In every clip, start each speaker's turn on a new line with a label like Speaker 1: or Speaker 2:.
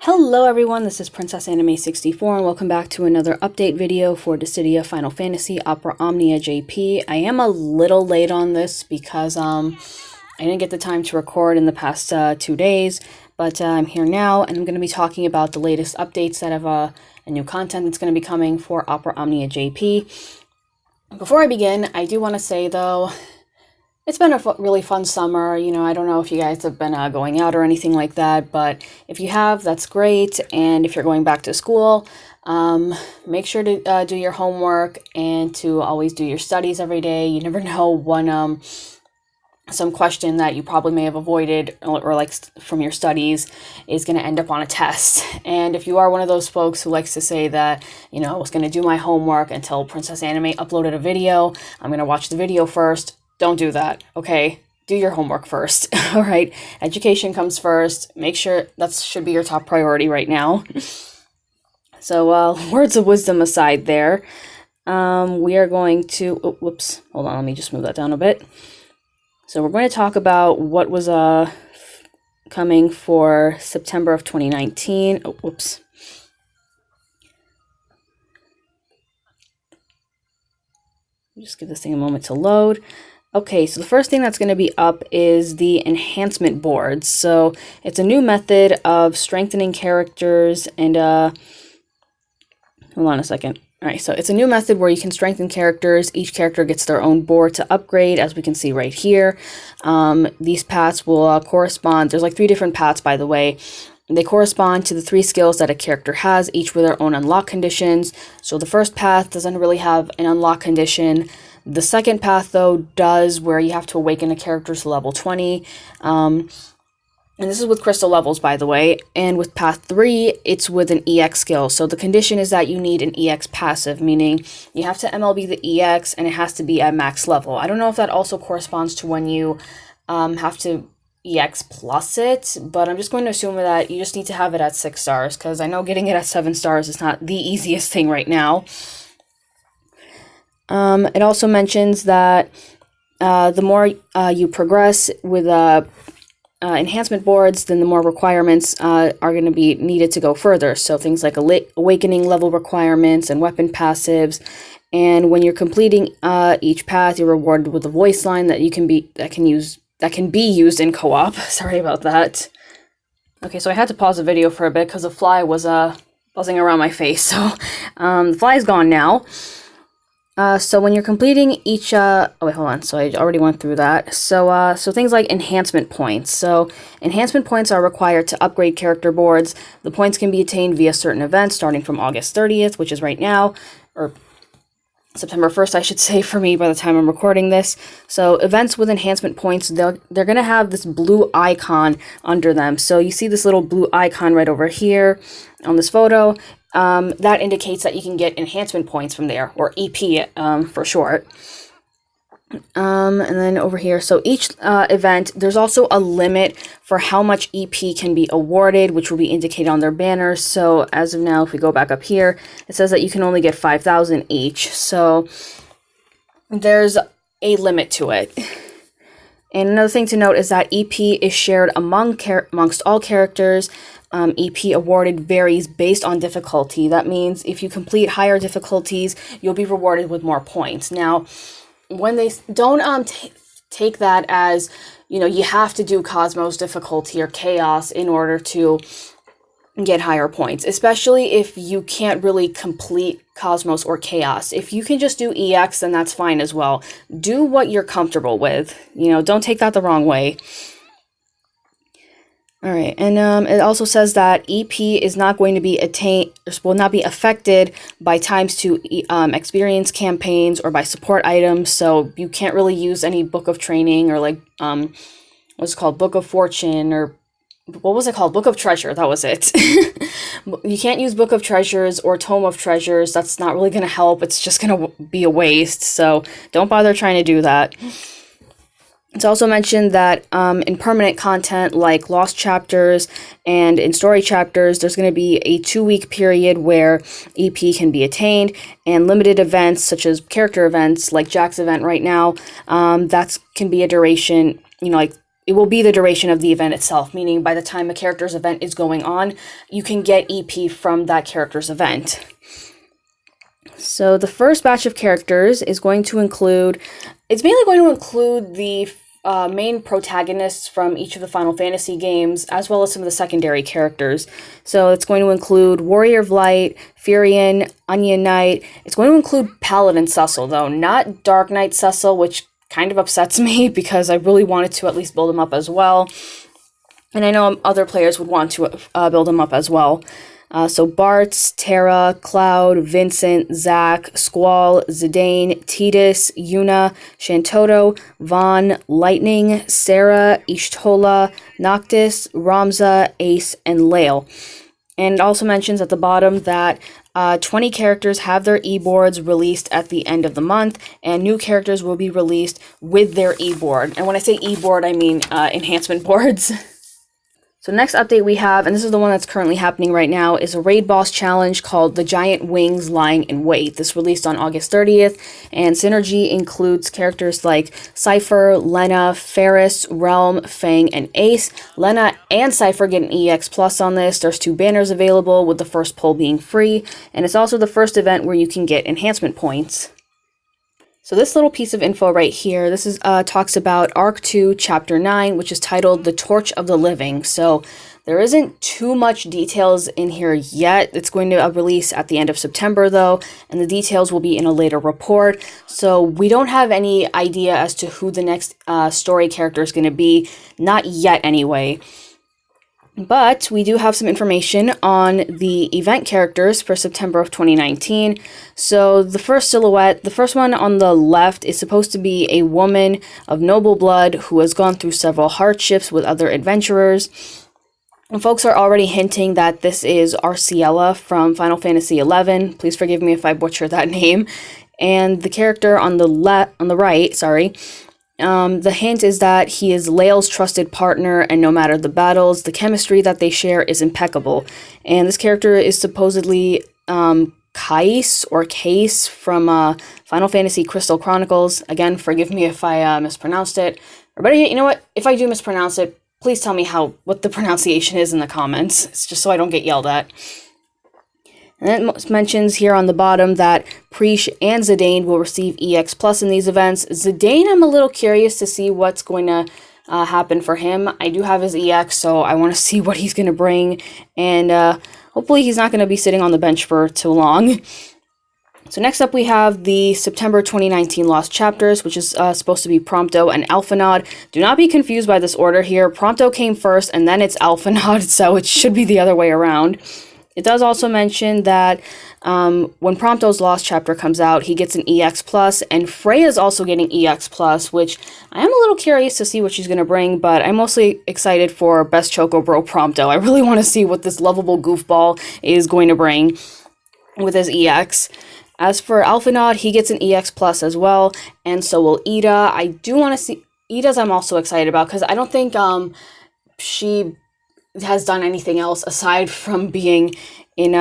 Speaker 1: Hello everyone, this is Princess Anime 64 and welcome back to another update video for Dissidia Final Fantasy Opera Omnia JP. I am a little late on this because I didn't get the time to record in the past 2 days, but I'm here now and I'm going to be talking about the latest updates that have a new content that's going to be coming for Opera Omnia JP. Before I begin, I do want to say though, it's been a really fun summer. I don't know if you guys have been going out or anything like that, but if you have, that's great. And if you're going back to school, make sure to do your homework and to always do your studies every day. You never know when some question that you probably may have avoided or like from your studies is going to end up on a test. And if you are one of those folks who likes to say that, I was going to do my homework until Princess Anime uploaded a video, I'm going to watch the video first. Don't do that, okay? Do your homework first, all right? Education comes first. Make sure that should be your top priority right now. So, words of wisdom aside there, we are going to... Oh, whoops. Hold on, let me just move that down a bit. So we're going to talk about what was coming for September of 2019. Oh, whoops. Just give this thing a moment to load. Okay, so the first thing that's going to be up is the Enhancement Board. So it's a new method of strengthening characters and, hold on a second. All right, so it's a new method where you can strengthen characters. Each character gets their own board to upgrade, as we can see right here. These paths will correspond. There's like 3 different paths, by the way. They correspond to the 3 skills that a character has, each with their own unlock conditions. So the first path doesn't really have an unlock condition. The second path, though, does, where you have to awaken a character to level 20. And this is with crystal levels, by the way. And with path 3, it's with an EX skill. So the condition is that you need an EX passive, meaning you have to MLB the EX and it has to be at max level. I don't know if that also corresponds to when you have to EX plus it, but I'm just going to assume that you just need to have it at 6 stars, because I know getting it at 7 stars is not the easiest thing right now. It also mentions that the more you progress with enhancement boards, then the more requirements are going to be needed to go further. So things like awakening level requirements and weapon passives. And when you're completing each path, you're rewarded with a voice line that can be used in co-op. Sorry about that. Okay, so I had to pause the video for a bit because a fly was buzzing around my face. So the fly is gone now. So when you're completing each, oh wait, hold on. So I already went through that. So things like enhancement points. So enhancement points are required to upgrade character boards. The points can be attained via certain events starting from August 30th, which is right now, or September 1st, I should say, for me by the time I'm recording this. So events with enhancement points, they're going to have this blue icon under them. So you see this little blue icon right over here on this photo. That indicates that you can get enhancement points from there, or EP for short. And then over here, so each event, there's also a limit for how much EP can be awarded, which will be indicated on their banner. So as of now, if we go back up here, it says that you can only get 5,000 each. So there's a limit to it. And another thing to note is that EP is shared amongst all characters. EP awarded varies based on difficulty. That means if you complete higher difficulties, you'll be rewarded with more points. Now, when they don't take that as, you have to do Cosmos difficulty or Chaos in order to get higher points, especially if you can't really complete Cosmos or Chaos. If you can just do EX, then that's fine as well. Do what you're comfortable with. Don't take that the wrong way. All right, and it also says that EP is not going to be will not be affected by times to experience campaigns or by support items. So you can't really use any Book of Training or like what's it called, Book of Fortune, or what was it called, Book of Treasure. That was it. You can't use Book of Treasures or Tome of Treasures. That's not really going to help. It's just going to be a waste. So don't bother trying to do that. It's also mentioned that in permanent content like Lost Chapters and in Story Chapters, there's going to be a 2-week period where EP can be attained, and limited events such as character events like Jack's event right now, that can be a duration, like it will be the duration of the event itself, meaning by the time a character's event is going on, you can get EP from that character's event. So the first batch of characters is going to include, it's mainly going to include the main protagonists from each of the Final Fantasy games, as well as some of the secondary characters. So it's going to include Warrior of Light, Furion, Onion Knight. It's going to include Paladin Cecil, though, not Dark Knight Cecil, which kind of upsets me because I really wanted to at least build him up as well. And I know other players would want to build him up as well. So Bartz, Terra, Cloud, Vincent, Zack, Squall, Zidane, Tidus, Yuna, Shantoto, Vaughn, Lightning, Sarah, Ishtola, Noctis, Ramza, Ace, and Lael. And it also mentions at the bottom that 20 characters have their e-boards released at the end of the month, and new characters will be released with their e-board. And when I say e-board, I mean enhancement boards. So next update we have, and this is the one that's currently happening right now, is a raid boss challenge called The Giant Wings Lying in Wait. This released on August 30th, and Synergy includes characters like Cypher, Lena, Ferris, Realm, Fang, and Ace. Lena and Cypher get an EX Plus on this. There's 2 banners available, with the first pull being free, and it's also the first event where you can get enhancement points. So this little piece of info right here, this is talks about Arc 2, Chapter 9, which is titled The Torch of the Living. So there isn't too much details in here yet. It's going to release at the end of September, though, and the details will be in a later report. So we don't have any idea as to who the next story character is going to be. Not yet, anyway. But we do have some information on the event characters for September of 2019. So the first silhouette, the first one on the left, is supposed to be a woman of noble blood who has gone through several hardships with other adventurers. And folks are already hinting that this is Arciella from Final Fantasy XI. Please forgive me if I butcher that name. And the character on the right, the hint is that he is Lael's trusted partner, and no matter the battles, the chemistry that they share is impeccable. And this character is supposedly Case from Final Fantasy Crystal Chronicles. Again, forgive me if I mispronounced it. Or better yet, you know what? If I do mispronounce it, please tell me what the pronunciation is in the comments. It's just so I don't get yelled at. And it mentions here on the bottom that Preesh and Zidane will receive EX Plus in these events. Zidane, I'm a little curious to see what's going to happen for him. I do have his EX, so I want to see what he's going to bring. And hopefully he's not going to be sitting on the bench for too long. So next up we have the September 2019 Lost Chapters, which is supposed to be Prompto and Alphinaud. Do not be confused by this order here. Prompto came first, and then it's Alphinaud, so it should be the other way around. It does also mention that when Prompto's Lost Chapter comes out, he gets an EX Plus, and Freya's also getting EX Plus, which I am a little curious to see what she's going to bring, but I'm mostly excited for Best Choco Bro Prompto. I really want to see what this lovable goofball is going to bring with his EX. As for Alphinaud, he gets an EX Plus as well, and so will Ida. I do want to see Ida's. I'm also excited about, because I don't think she has done anything else aside from being in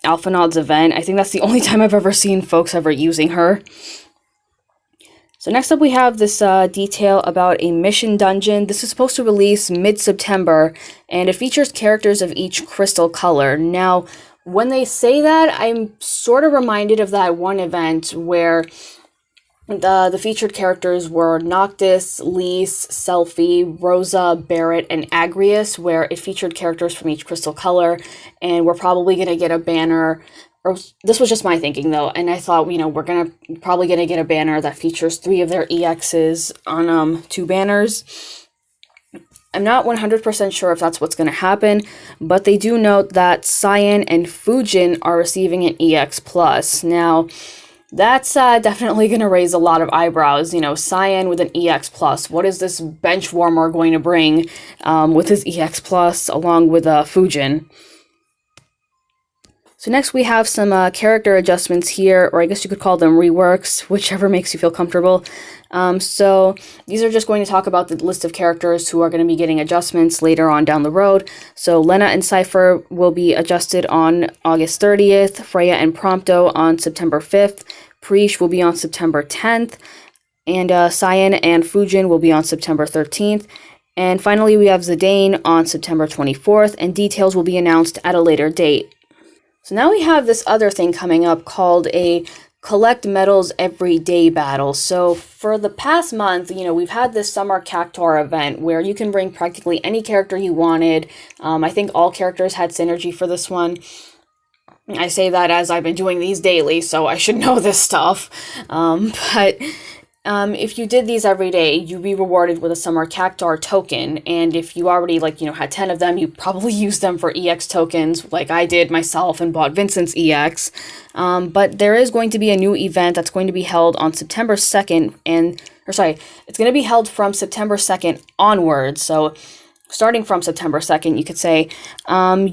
Speaker 1: Alphinaud's event. I think that's the only time I've ever seen folks ever using her. So next up we have this detail about a mission dungeon. This is supposed to release mid-September, and it features characters of each crystal color. Now, when they say that, I'm sort of reminded of that one event where the featured characters were Noctis, Lise, Selphie, Rosa, Barrett, and Agrius, where it featured characters from each crystal color, and we're probably going to get a banner, or this was just my thinking though, and I thought, we're probably going to get a banner that features 3 of their EXs on 2 banners. I'm not 100% sure if that's what's going to happen, but they do note that Cyan and Fujin are receiving an EX+. Now, that's definitely going to raise a lot of eyebrows. Cyan with an EX+. What is this bench warmer going to bring with his EX+, along with Fujin? So next we have some character adjustments here, or I guess you could call them reworks, whichever makes you feel comfortable. So these are just going to talk about the list of characters who are going to be getting adjustments later on down the road. So Lena and Cypher will be adjusted on August 30th, Freya and Prompto on September 5th, Preesh will be on September 10th, and Cyan and Fujin will be on September 13th. And finally, we have Zidane on September 24th, and details will be announced at a later date. So now we have this other thing coming up called a collect medals every day battle. So for the past month, we've had this summer Cactuar event where you can bring practically any character you wanted. I think all characters had synergy for this one. I say that as I've been doing these daily, so I should know this stuff. If you did these every day, you'd be rewarded with a Summer Cactuar token, and if you already, had 10 of them, you probably used them for EX tokens, like I did myself and bought Vincent's EX. But there is going to be a new event that's going to be held on September 2nd, it's going to be held from September 2nd onwards, so starting from September 2nd, you could say,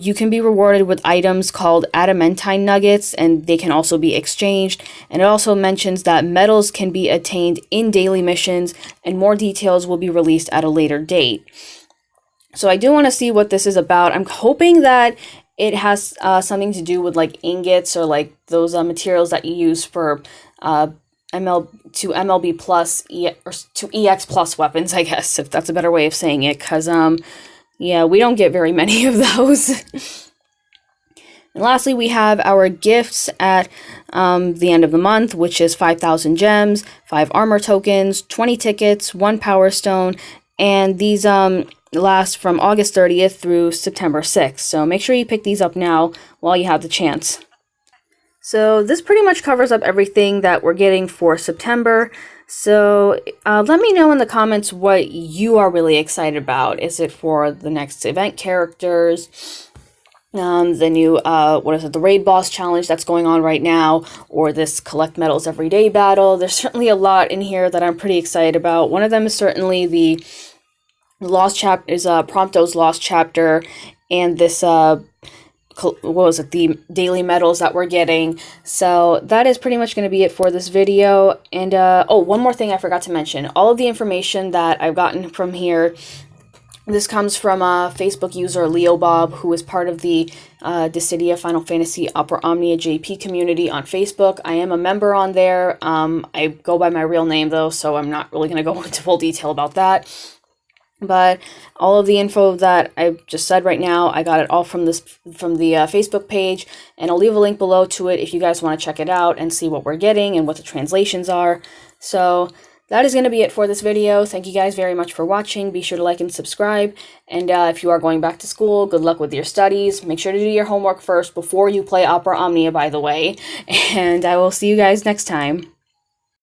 Speaker 1: you can be rewarded with items called adamantine nuggets, and they can also be exchanged. And it also mentions that medals can be attained in daily missions, and more details will be released at a later date. So I do want to see what this is about. I'm hoping that it has something to do with like ingots or like those materials that you use for MLB plus or to EX plus weapons, I guess, if that's a better way of saying it, because yeah, we don't get very many of those. And lastly, we have our gifts at the end of the month, which is 5,000 gems, 5 armor tokens, 20 tickets, 1 power stone, and these last from August 30th through September 6th. So make sure you pick these up now while you have the chance. So this pretty much covers up everything that we're getting for September. So let me know in the comments what you are really excited about. Is it for the next event characters, the new, the raid boss challenge that's going on right now, or this collect medals every day battle? There's certainly a lot in here that I'm pretty excited about. One of them is certainly the Lost Chapter, is Prompto's Lost Chapter, and this the daily medals that we're getting. So that is pretty much going to be it for this video. And one more thing I forgot to mention. All of the information that I've gotten from here, this comes from a Facebook user, Leo Bob, who is part of the Dissidia Final Fantasy Opera Omnia JP community on Facebook. I am a member on there. I go by my real name though, so I'm not really going to go into full detail about that. But all of the info that I've just said right now, I got it all from the Facebook page, and I'll leave a link below to it if you guys want to check it out and see what we're getting and what the translations are. So that is going to be it for this video. Thank you guys very much for watching. Be sure to like and subscribe, and if you are going back to school, good luck with your studies. Make sure to do your homework first before you play Opera Omnia, by the way, and I will see you guys next time.